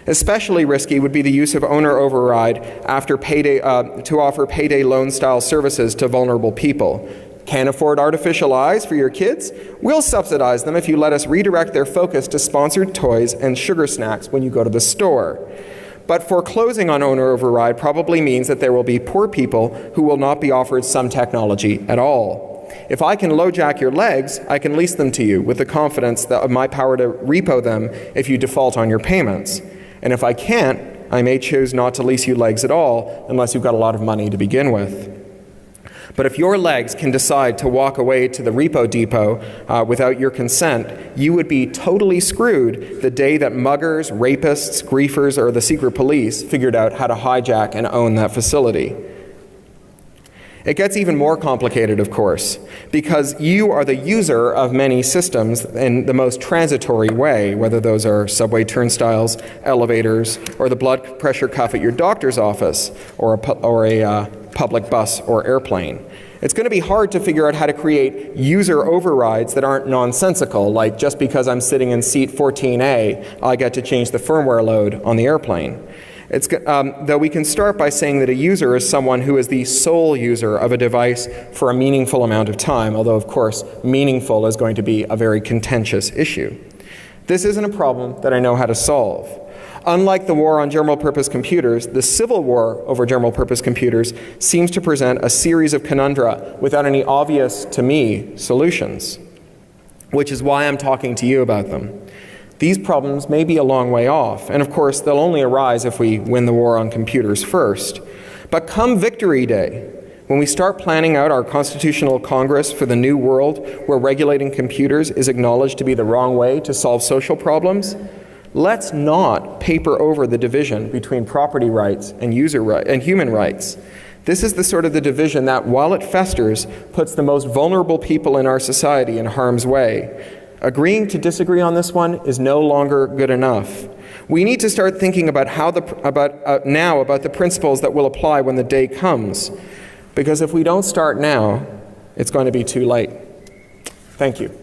Especially risky would be the use of owner override after payday, to offer payday loan-style services to vulnerable people. Can't afford artificial eyes for your kids? We'll subsidize them if you let us redirect their focus to sponsored toys and sugar snacks when you go to the store. But foreclosing on owner override probably means that there will be poor people who will not be offered some technology at all. If I can LoJack your legs, I can lease them to you with the confidence of my power to repo them if you default on your payments. And if I can't, I may choose not to lease you legs at all unless you've got a lot of money to begin with. But if your legs can decide to walk away to the repo depot without your consent, you would be totally screwed the day that muggers, rapists, griefers, or the secret police figured out how to hijack and own that facility. It gets even more complicated, of course, because you are the user of many systems in the most transitory way, whether those are subway turnstiles, elevators, or the blood pressure cuff at your doctor's office, or a public bus or airplane. It's going to be hard to figure out how to create user overrides that aren't nonsensical, like just because I'm sitting in seat 14A, I get to change the firmware load on the airplane. Though we can start by saying that a user is someone who is the sole user of a device for a meaningful amount of time, although of course meaningful is going to be a very contentious issue. This isn't a problem that I know how to solve. Unlike the war on general-purpose computers, the civil war over general-purpose computers seems to present a series of conundra without any obvious, to me, solutions, which is why I'm talking to you about them. These problems may be a long way off, and of course they'll only arise if we win the war on computers first. But come Victory Day, when we start planning out our constitutional Congress for the new world where regulating computers is acknowledged to be the wrong way to solve social problems, let's not paper over the division between property rights and human rights. This is the sort of the division that, while it festers, puts the most vulnerable people in our society in harm's way. Agreeing to disagree on this one is no longer good enough. We need to start thinking about now about the principles that will apply when the day comes. Because if we don't start now, it's going to be too late. Thank you.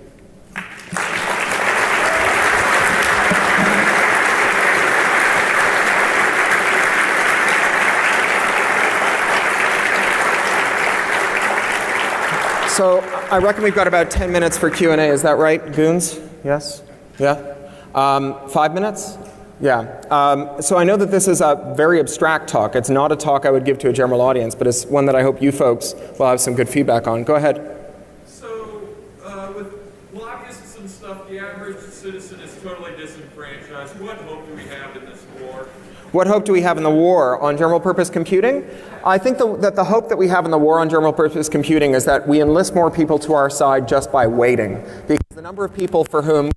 So I reckon we've got about 10 minutes for Q&A. Is that right, goons? Yes? Yeah? 5 minutes? Yeah. So I know that this is a very abstract talk. It's not a talk I would give to a general audience, but it's one that I hope you folks will have some good feedback on. Go ahead. So with lobbyists and stuff, the average citizen is totally disenfranchised. What hope do we have in this war? What hope do we have in the war on general-purpose computing? I think that the hope that we have in the war on general-purpose computing is that we enlist more people to our side just by waiting. Because the number of people for whom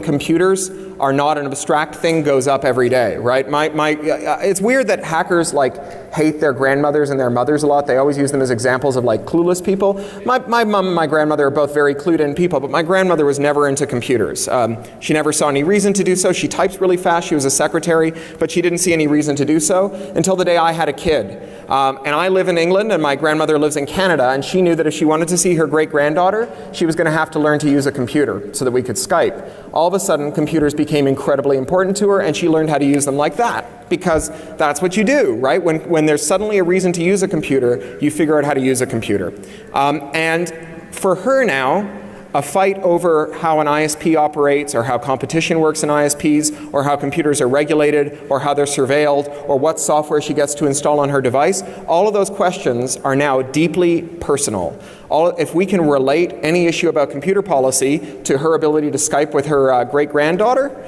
computers are not an abstract thing goes up every day, right? It's weird that hackers hate their grandmothers and their mothers a lot. They always use them as examples of clueless people. My mom and my grandmother are both very clued in people, but my grandmother was never into computers. She never saw any reason to do so. She types really fast. She was a secretary, but she didn't see any reason to do so until the day I had a kid. And I live in England and my grandmother lives in Canada, and she knew that if she wanted to see her great-granddaughter, she was going to have to learn to use a computer so that we could Skype. All of a sudden, computers became incredibly important to her, and she learned how to use them like that, because that's what you do, right? When there's suddenly a reason to use a computer, you figure out how to use a computer. And for her now, a fight over how an ISP operates, or how competition works in ISPs, or how computers are regulated, or how they're surveilled, or what software she gets to install on her device, all of those questions are now deeply personal. If we can relate any issue about computer policy to her ability to Skype with her great-granddaughter,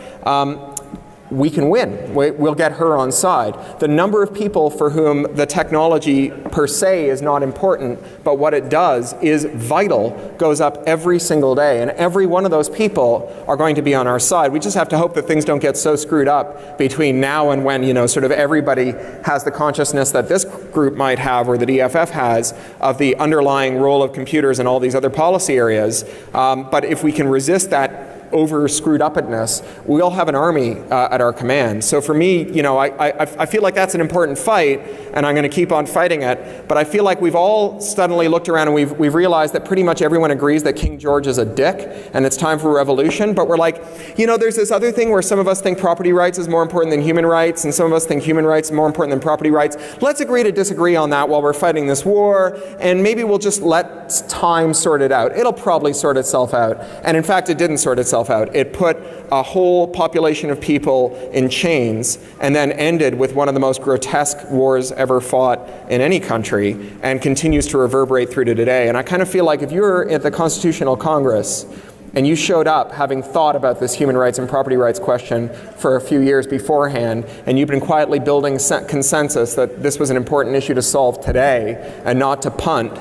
we can win. We'll get her on side. The number of people for whom the technology per se is not important, but what it does is vital, goes up every single day. And every one of those people are going to be on our side. We just have to hope that things don't get so screwed up between now and when, sort of everybody has the consciousness that this group might have, or the EFF has, of the underlying role of computers in all these other policy areas. But if we can resist that over screwed upness, we'll have an army at our command. So for me, I feel like that's an important fight, and I'm going to keep on fighting it. But I feel like we've all suddenly looked around and we've realized that pretty much everyone agrees that King George is a dick, and it's time for revolution. But we're like, there's this other thing where some of us think property rights is more important than human rights, and some of us think human rights is more important than property rights. Let's agree to disagree on that while we're fighting this war, and maybe we'll just let time sort it out. It'll probably sort itself out. And in fact, it didn't sort itself out. It put a whole population of people in chains and then ended with one of the most grotesque wars ever fought in any country, and continues to reverberate through to today. And I kind of feel like if you're at the Constitutional Congress and you showed up having thought about this human rights and property rights question for a few years beforehand, and you've been quietly building consensus that this was an important issue to solve today and not to punt,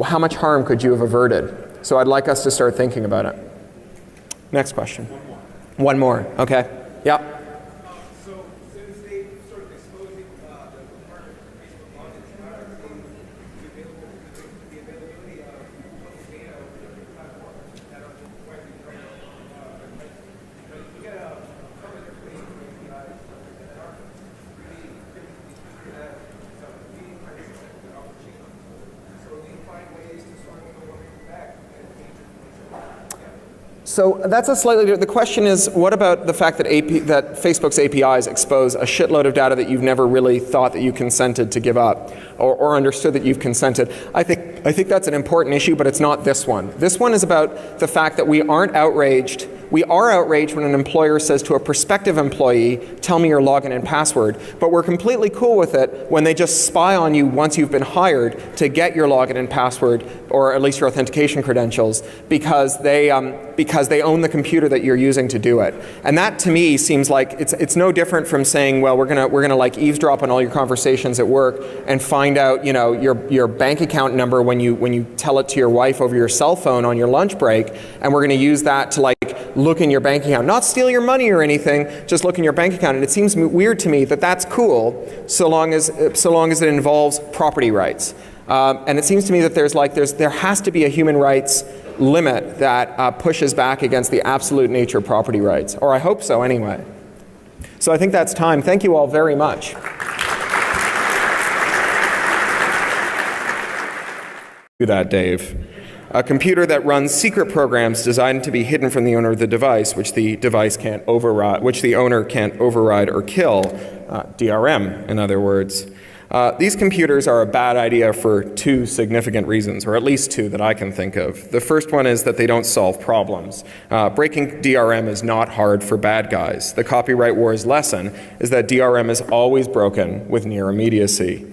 how much harm could you have averted? So I'd like us to start thinking about it. Next question. One more. Okay. Yeah. So since they sort of exposing the Department of Facebook audits, how are they the availability of data over different platforms that are widely available? You get a common information from APIs that are really that some meeting participants So that's a slightly different. The question is, what about the fact that that Facebook's APIs expose a shitload of data that you've never really thought that you consented to give up, or understood that you've consented? I think that's an important issue, but it's not this one. This one is about the fact that we aren't outraged. We are outraged when an employer says to a prospective employee, tell me your login and password, but we're completely cool with it when they just spy on you once you've been hired to get your login and password, or at least your authentication credentials, because they own the computer that you're using to do it. And that to me seems like it's no different from saying, well, we're gonna like eavesdrop on all your conversations at work and find out, you know, your bank account number when you tell it to your wife over your cell phone on your lunch break, and we're gonna use that to like look in your bank account, not steal your money or anything, just look in your bank account. And it seems weird to me that that's cool so long as it involves property rights. And it seems to me that there has to be a human rights limit that pushes back against the absolute nature of property rights, or I hope so anyway. So I think that's time. Thank you all very much. Do that, Dave. A computer that runs secret programs designed to be hidden from the owner of the device, which the device can't override, which the owner can't override or kill, DRM, in other words. These computers are a bad idea for two significant reasons, or at least two that I can think of. The first one is that they don't solve problems. Breaking DRM is not hard for bad guys. The copyright war's lesson is that DRM is always broken with near immediacy.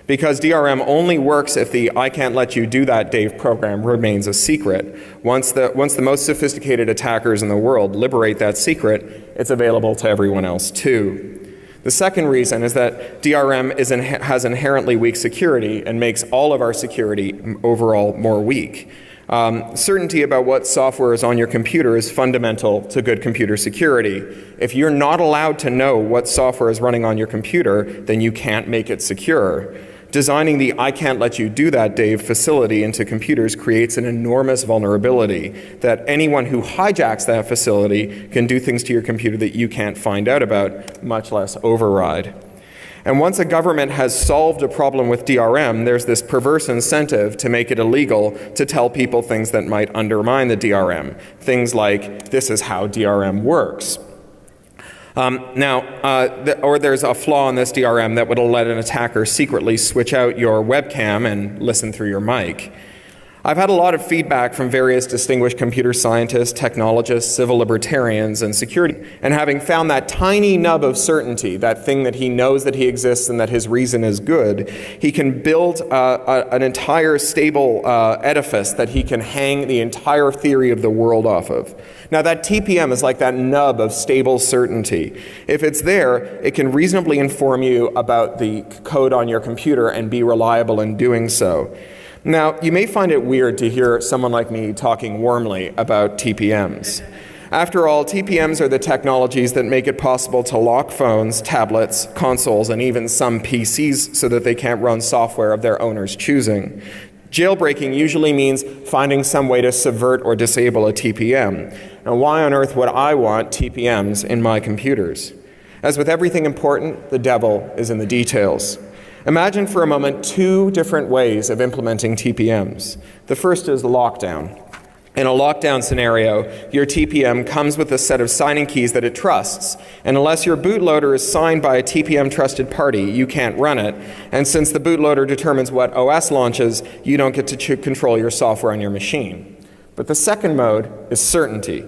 Because DRM only works if the I can't let you do that, Dave program remains a secret. Once the most sophisticated attackers in the world liberate that secret, it's available to everyone else too. The second reason is that DRM has inherently weak security and makes all of our security overall more weak. Certainty about what software is on your computer is fundamental to good computer security. If you're not allowed to know what software is running on your computer, then you can't make it secure. Designing the I can't let you do that, Dave facility into computers creates an enormous vulnerability that anyone who hijacks that facility can do things to your computer that you can't find out about, much less override. And once a government has solved a problem with DRM, there's this perverse incentive to make it illegal to tell people things that might undermine the DRM. Things like, this is how DRM works. Or there's a flaw in this DRM that would let an attacker secretly switch out your webcam and listen through your mic. I've had a lot of feedback from various distinguished computer scientists, technologists, civil libertarians, and security. And having found that tiny nub of certainty, that thing that he knows that he exists and that his reason is good, he can build an entire stable edifice that he can hang the entire theory of the world off of. Now that TPM is like that nub of stable certainty. If it's there, it can reasonably inform you about the code on your computer and be reliable in doing so. Now, you may find it weird to hear someone like me talking warmly about TPMs. After all, TPMs are the technologies that make it possible to lock phones, tablets, consoles, and even some PCs so that they can't run software of their owner's choosing. Jailbreaking usually means finding some way to subvert or disable a TPM. Now, why on earth would I want TPMs in my computers? As with everything important, the devil is in the details. Imagine for a moment two different ways of implementing TPMs. The first is lockdown. In a lockdown scenario, your TPM comes with a set of signing keys that it trusts, and unless your bootloader is signed by a TPM trusted party, you can't run it. And since the bootloader determines what OS launches, you don't get to control your software on your machine. But the second mode is certainty.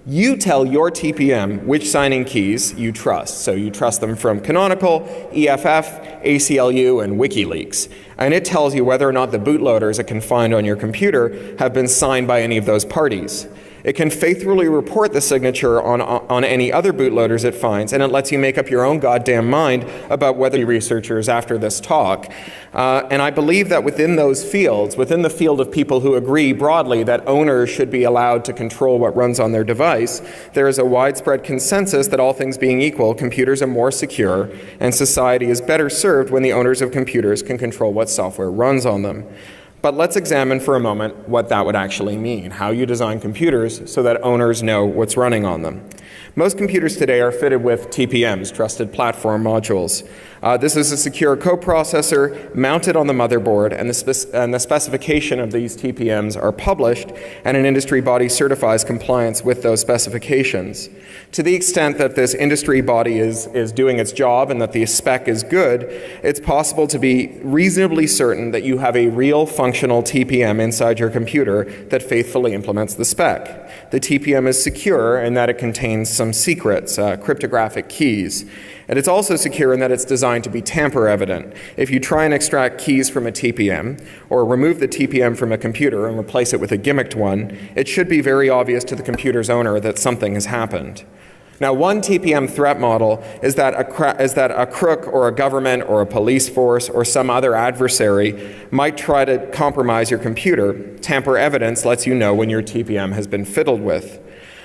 You tell your TPM which signing keys you trust. So you trust them from Canonical, EFF, ACLU, and WikiLeaks. And it tells you whether or not the bootloaders it can find on your computer have been signed by any of those parties. It can faithfully report the signature on any other bootloaders it finds, and it lets you make up your own goddamn mind about whether researchers after this talk. And I believe that within those fields, within the field of people who agree broadly that owners should be allowed to control what runs on their device, there is a widespread consensus that all things being equal, computers are more secure, and society is better served when the owners of computers can control what software runs on them. But let's examine for a moment what that would actually mean, how you design computers so that owners know what's running on them. Most computers today are fitted with TPMs, Trusted Platform Modules. This is a secure coprocessor mounted on the motherboard, and the specification of these TPMs are published, and an industry body certifies compliance with those specifications. To the extent that this industry body is doing its job and that the spec is good, it's possible to be reasonably certain that you have a real functional TPM inside your computer that faithfully implements the spec. The TPM is secure in that it contains some secrets, cryptographic keys. And it's also secure in that it's designed to be tamper evident. If you try and extract keys from a TPM, or remove the TPM from a computer and replace it with a gimmicked one, it should be very obvious to the computer's owner that something has happened. Now, one TPM threat model is that a crook or a government or a police force or some other adversary might try to compromise your computer. Tamper evidence lets you know when your TPM has been fiddled with.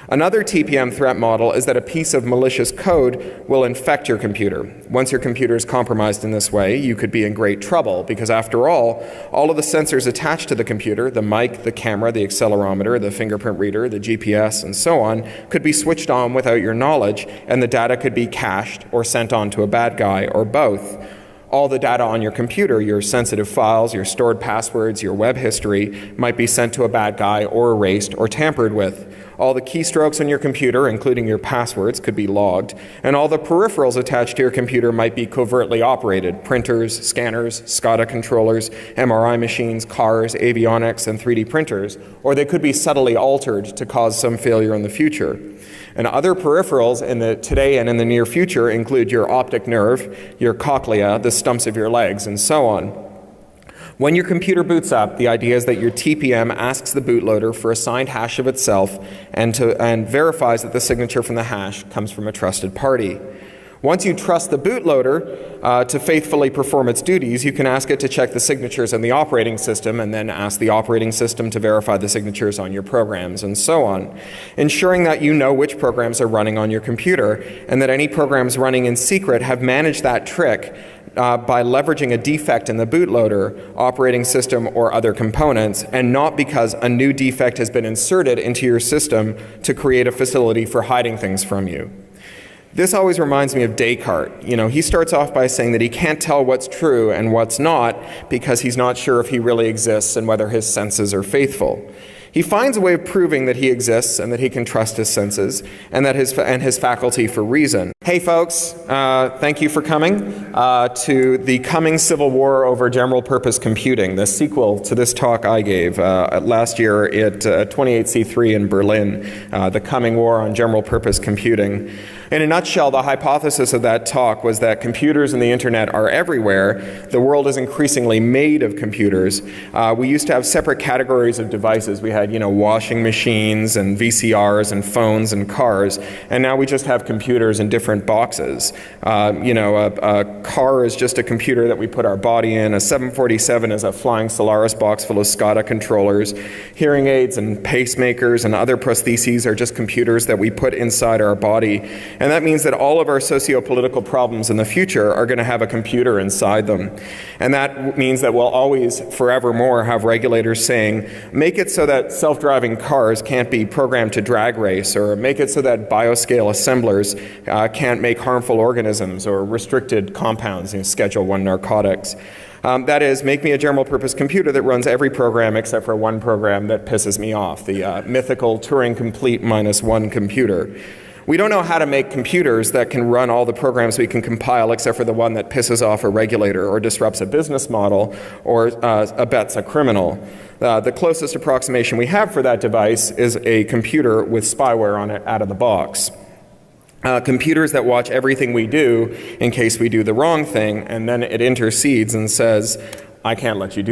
Another TPM threat model is that a piece of malicious code will infect your computer. Once your computer is compromised in this way, you could be in great trouble because, after all of the sensors attached to the computer, the mic, the camera, the accelerometer, the fingerprint reader, the GPS, and so on, could be switched on without your knowledge, and the data could be cached or sent on to a bad guy, or both. All the data on your computer, your sensitive files, your stored passwords, your web history, might be sent to a bad guy or erased or tampered with. All the keystrokes on your computer, including your passwords, could be logged, and all the peripherals attached to your computer might be covertly operated: printers, scanners, SCADA controllers, MRI machines, cars, avionics, and 3D printers, or they could be subtly altered to cause some failure in the future. And other peripherals today and in the near future include your optic nerve, your cochlea, the stumps of your legs, and so on. When your computer boots up, the idea is that your TPM asks the bootloader for a signed hash of itself and verifies that the signature from the hash comes from a trusted party. Once you trust the bootloader to faithfully perform its duties, you can ask it to check the signatures in the operating system and then ask the operating system to verify the signatures on your programs, and so on, ensuring that you know which programs are running on your computer and that any programs running in secret have managed that trick by leveraging a defect in the bootloader, operating system, or other components, and not because a new defect has been inserted into your system to create a facility for hiding things from you. This always reminds me of Descartes. He starts off by saying that he can't tell what's true and what's not because he's not sure if he really exists and whether his senses are faithful. He finds a way of proving that he exists and that he can trust his senses and his faculty for reason. Hey folks, thank you for coming to the coming civil war over general purpose computing, the sequel to this talk I gave last year at 28C3 in Berlin, the coming war on general purpose computing. In a nutshell, the hypothesis of that talk was that computers and the internet are everywhere. The world is increasingly made of computers. We used to have separate categories of devices. We had, washing machines and VCRs and phones and cars, and now we just have computers in different boxes. A car is just a computer that we put our body in. A 747 is a flying Solaris box full of SCADA controllers. Hearing aids and pacemakers and other prostheses are just computers that we put inside our body. And that means that all of our socio-political problems in the future are going to have a computer inside them. And that means that we'll always, forevermore, have regulators saying, make it so that self-driving cars can't be programmed to drag race, or make it so that bioscale assemblers can't make harmful organisms or restricted compounds, Schedule I narcotics. That is, make me a general-purpose computer that runs every program except for one program that pisses me off, the mythical Turing-complete -1 computer. We don't know how to make computers that can run all the programs we can compile except for the one that pisses off a regulator or disrupts a business model or abets a criminal. The closest approximation we have for that device is a computer with spyware on it out of the box. Computers that watch everything we do in case we do the wrong thing, and then it intercedes and says, I can't let you do